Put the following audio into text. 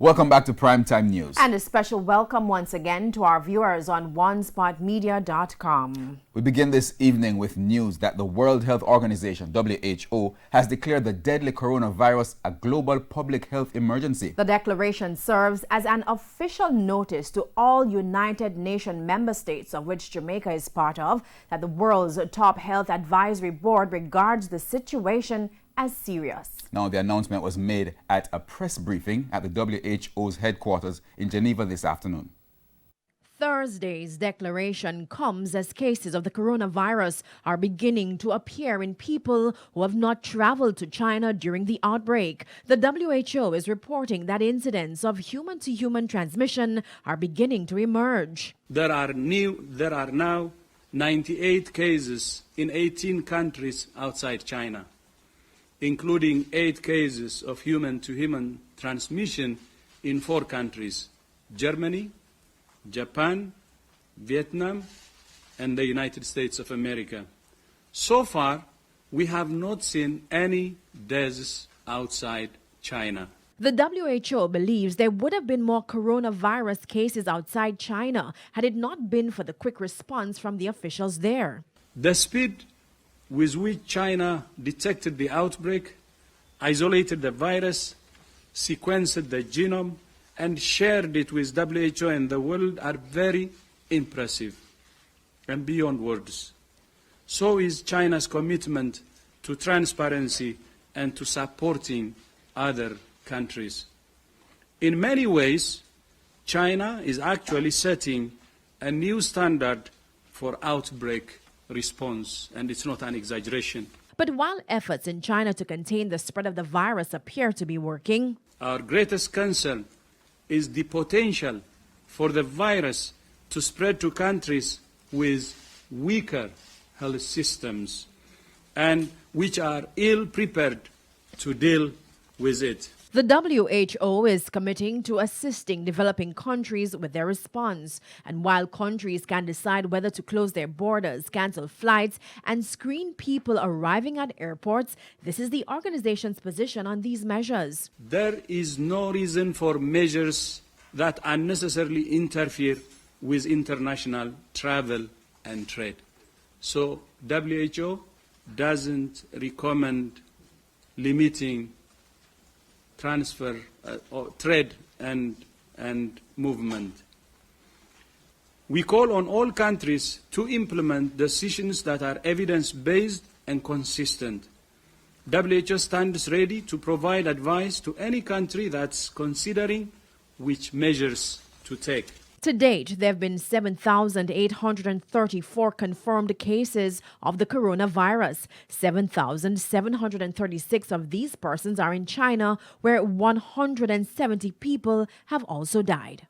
Welcome back to Primetime News. And a special welcome once again to our viewers on onespotmedia.com. We begin this evening with news that the World Health Organization, WHO, has declared the deadly coronavirus a global public health emergency. The declaration serves as an official notice to all United Nations member states, of which Jamaica is part of, that the world's top health advisory board regards the situation as serious. Now, the announcement was made at a press briefing at the WHO's headquarters in Geneva this afternoon. Thursday's declaration comes as cases of the coronavirus are beginning to appear in people who have not traveled to China during the outbreak. The WHO is reporting that incidents of human-to-human transmission are beginning to emerge. There are now 98 cases in 18 countries outside China, including 8 cases of human-to-human transmission in 4 countries: Germany, Japan, Vietnam, and the United States of America. So far, we have not seen any deaths outside China. The WHO believes there would have been more coronavirus cases outside China had it not been for the quick response from the officials there. The speed with which China detected the outbreak, isolated the virus, sequenced the genome, and shared it with WHO and the world are very impressive and beyond words. So is China's commitment to transparency and to supporting other countries. In many ways, China is actually setting a new standard for outbreak response, and it's not an exaggeration. But while efforts in China to contain the spread of the virus appear to be working, our greatest concern is the potential for the virus to spread to countries with weaker health systems and which are ill-prepared to deal with it. the WHO is committing to assisting developing countries with their response. And while countries can decide whether to close their borders, cancel flights, and screen people arriving at airports, this is the organization's position on these measures. There is no reason for measures that unnecessarily interfere with international travel and trade. So WHO doesn't recommend limiting transfer or trade and movement. We call on all countries to implement decisions that are evidence-based and consistent. WHO stands ready to provide advice to any country that's considering which measures to take. To date, there have been 7,834 confirmed cases of the coronavirus. 7,736 of these persons are in China, where 170 people have also died.